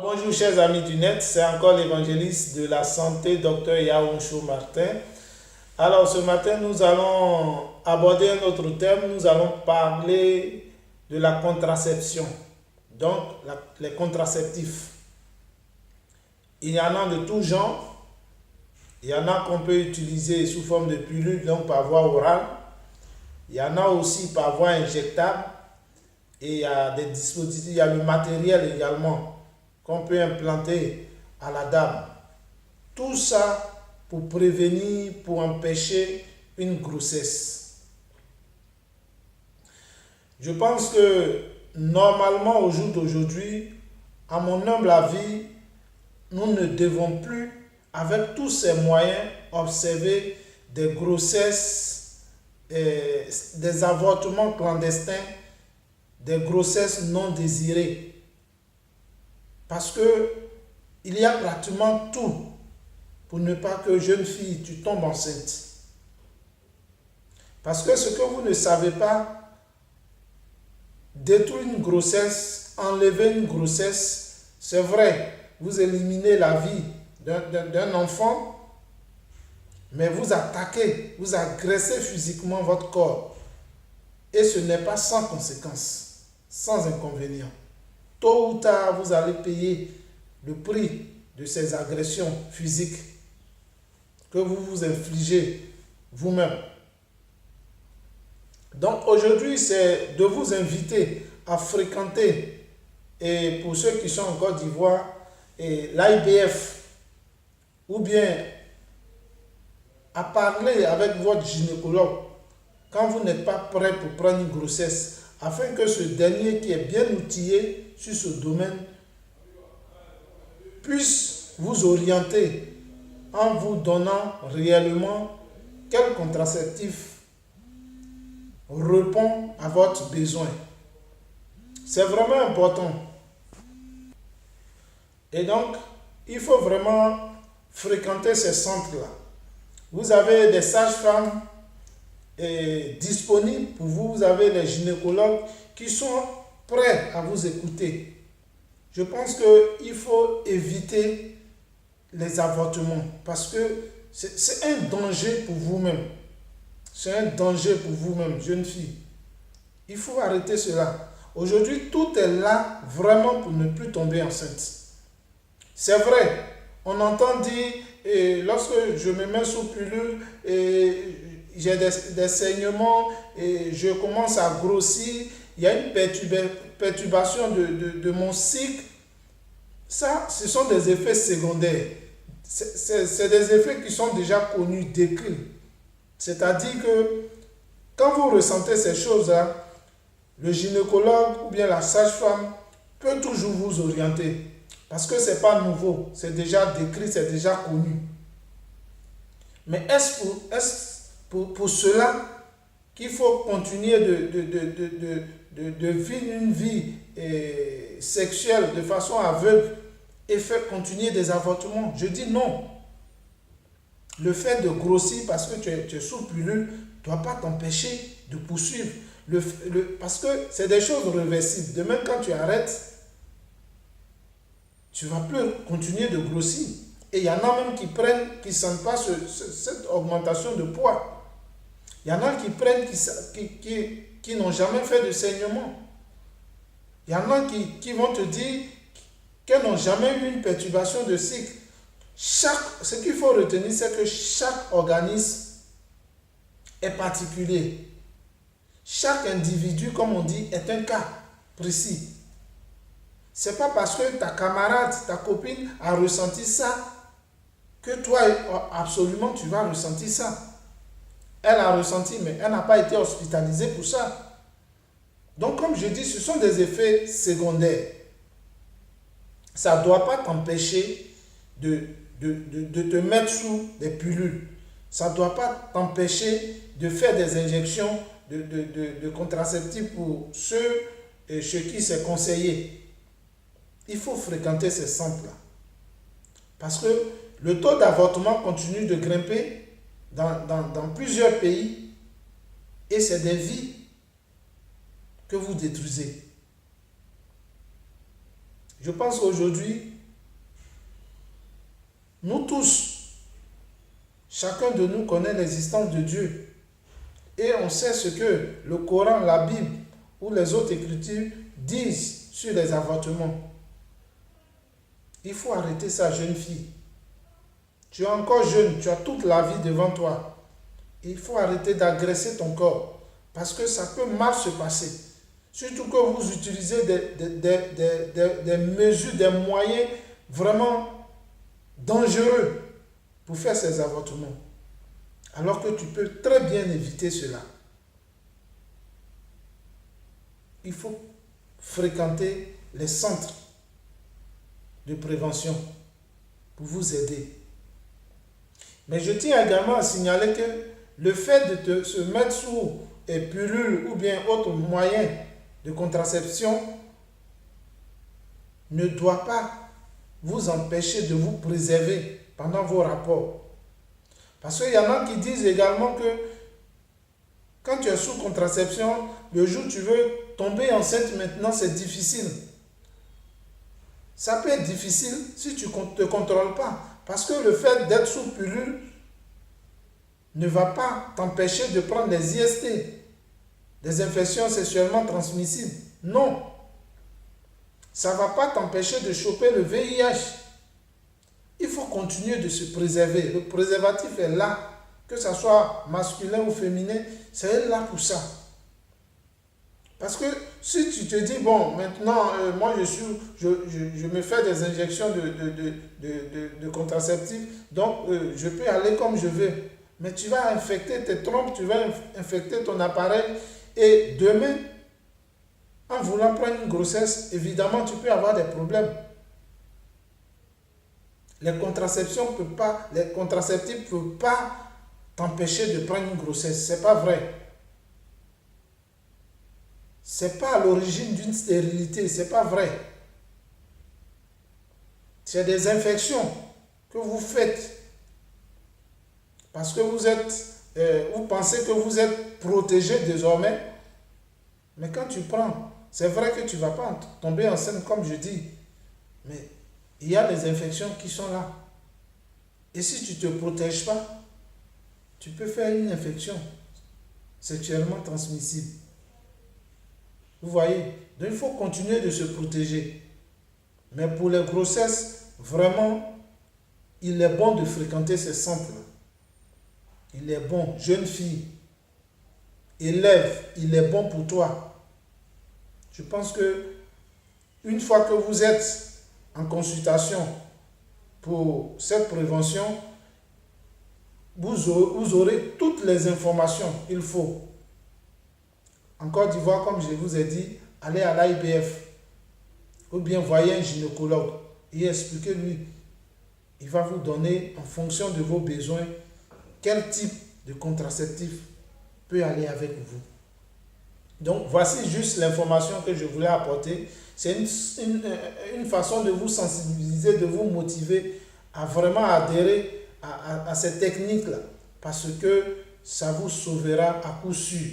Bonjour chers amis du net, c'est encore l'évangéliste de la santé, Dr Yaounsho Martin. Alors ce matin, nous allons aborder un autre thème, nous allons parler de la contraception, donc les contraceptifs. Il y en a de tout genre, il y en a qu'on peut utiliser sous forme de pilule, donc par voie orale. Il y en a aussi par voie injectable et il y a des dispositifs, il y a le matériel également qu'on peut implanter à la dame. Tout ça pour prévenir, pour empêcher une grossesse. Je pense que normalement au jour d'aujourd'hui, à mon humble avis, nous ne devons plus, avec tous ces moyens, observer des grossesses, des avortements clandestins, des grossesses non désirées. Parce que il y a pratiquement tout pour ne pas que jeune fille, tu tombes enceinte. Parce que ce que vous ne savez pas, détruire une grossesse, enlever une grossesse, c'est vrai, vous éliminez la vie d'un enfant, mais vous attaquez, vous agressez physiquement votre corps. Et ce n'est pas sans conséquence, sans inconvénient. Tôt ou tard, vous allez payer le prix de ces agressions physiques que vous vous infligez vous-même. Donc aujourd'hui, c'est de vous inviter à fréquenter, et pour ceux qui sont en Côte d'Ivoire, l'IBF, ou bien à parler avec votre gynécologue quand vous n'êtes pas prêt pour prendre une grossesse, afin que ce dernier qui est bien outillé sur ce domaine puisse vous orienter en vous donnant réellement quel contraceptif répond à votre besoin. C'est vraiment important. Et donc, il faut vraiment fréquenter ces centres-là. Vous avez des sages-femmes disponibles pour vous, vous avez les gynécologues qui sont prêts à vous écouter. Je pense qu'il faut éviter les avortements parce que c'est un danger pour vous-même. C'est un danger pour vous-même, jeune fille. Il faut arrêter cela. Aujourd'hui, tout est là vraiment pour ne plus tomber enceinte. C'est vrai, on entend dire, lorsque je me mets sous pilule, j'ai des saignements, et je commence à grossir, il y a une perturbation de mon cycle. Ça, ce sont des effets secondaires. C'est des effets qui sont déjà connus, décrits. C'est-à-dire que quand vous ressentez ces choses-là, le gynécologue ou bien la sage-femme peut toujours vous orienter. Parce que ce n'est pas nouveau, c'est déjà décrit, c'est déjà connu. Mais est-ce pour cela qu'il faut continuer de vivre une vie sexuelle de façon aveugle et faire continuer des avortements? Je dis non. Le fait de grossir parce que tu es sous pilule ne doit pas t'empêcher de poursuivre. Parce que c'est des choses réversibles. Demain, quand tu arrêtes, tu ne vas plus continuer de grossir. Et il y en a même qui prennent, qui ne sentent pas cette augmentation de poids. Il y en a qui prennent, qui n'ont jamais fait de saignement. Il y en a qui vont te dire qu'elles n'ont jamais eu une perturbation de cycle. Ce qu'il faut retenir, c'est que chaque organisme est particulier. Chaque individu, comme on dit, est un cas précis. Ce n'est pas parce que ta camarade, ta copine a ressenti ça que toi, absolument, tu vas ressentir ça. Elle a ressenti, mais elle n'a pas été hospitalisée pour ça. Donc, comme je dis, ce sont des effets secondaires. Ça ne doit pas t'empêcher de te mettre sous des pilules. Ça ne doit pas t'empêcher de faire des injections de contraceptifs pour ceux chez qui c'est conseillé. Il faut fréquenter ces centres-là. Parce que le taux d'avortement continue de grimper dans plusieurs pays et c'est des vies que vous détruisez. Je pense qu'aujourd'hui, nous tous, chacun de nous connaît l'existence de Dieu. Et on sait ce que le Coran, la Bible ou les autres écritures disent sur les avortements. Il faut arrêter ça, jeune fille. Tu es encore jeune, tu as toute la vie devant toi. Il faut arrêter d'agresser ton corps parce que ça peut mal se passer. Surtout que vous utilisez des mesures, des moyens vraiment dangereux pour faire ces avortements. Alors que tu peux très bien éviter cela. Il faut fréquenter les centres de prévention pour vous aider. Mais je tiens également à signaler que le fait de se mettre sous pilule ou bien autre moyen de contraception ne doit pas vous empêcher de vous préserver pendant vos rapports. Parce qu'il y en a qui disent également que quand tu es sous contraception, le jour où tu veux tomber enceinte maintenant, c'est difficile. Ça peut être difficile si tu ne te contrôles pas. Parce que le fait d'être sous pilule ne va pas t'empêcher de prendre des IST, des infections sexuellement transmissibles. Non. Ça ne va pas t'empêcher de choper le VIH. Il faut continuer de se préserver. Le préservatif est là, que ce soit masculin ou féminin, c'est là pour ça. Parce que si tu te dis, bon, maintenant, moi je me fais des injections de contraceptifs, donc je peux aller comme je veux. Mais tu vas infecter tes trompes, tu vas infecter ton appareil. Et demain, en voulant prendre une grossesse, évidemment, tu peux avoir des problèmes. Les contraceptifs ne peuvent pas t'empêcher de prendre une grossesse. Ce n'est pas vrai. Ce n'est pas à l'origine d'une stérilité. Ce n'est pas vrai. C'est des infections que vous faites parce que vous pensez que vous êtes protégé désormais. Mais quand tu prends, c'est vrai que tu ne vas pas tomber enceinte comme je dis. Mais il y a des infections qui sont là. Et si tu ne te protèges pas, tu peux faire une infection sexuellement transmissible. Vous voyez? Donc il faut continuer de se protéger. Mais pour les grossesses, vraiment, il est bon de fréquenter ces centres-là. Il est bon, jeune fille, élève, il est bon pour toi. Je pense que une fois que vous êtes en consultation pour cette prévention, vous aurez toutes les informations qu'il faut. En Côte d'Ivoire, comme je vous ai dit, allez à l'IBF ou bien voyez un gynécologue et expliquez-lui. Il va vous donner, en fonction de vos besoins, quel type de contraceptif peut aller avec vous. Donc, voici juste l'information que je voulais apporter. C'est une façon de vous sensibiliser, de vous motiver à vraiment adhérer à ces techniques-là. Parce que ça vous sauvera à coup sûr.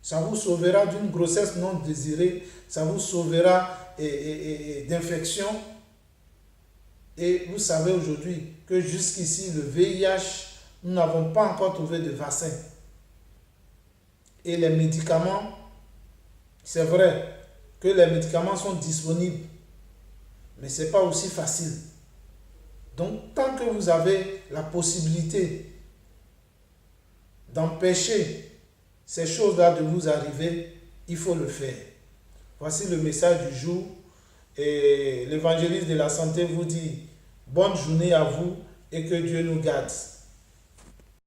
Ça vous sauvera d'une grossesse non désirée. Ça vous sauvera d'infections. Et vous savez aujourd'hui que jusqu'ici, le VIH, nous n'avons pas encore trouvé de vaccin. Et les médicaments, c'est vrai que les médicaments sont disponibles, mais ce n'est pas aussi facile. Donc, tant que vous avez la possibilité d'empêcher ces choses-là de vous arriver, il faut le faire. Voici le message du jour. Et l'évangéliste de la santé vous dit bonne journée à vous et que Dieu nous garde.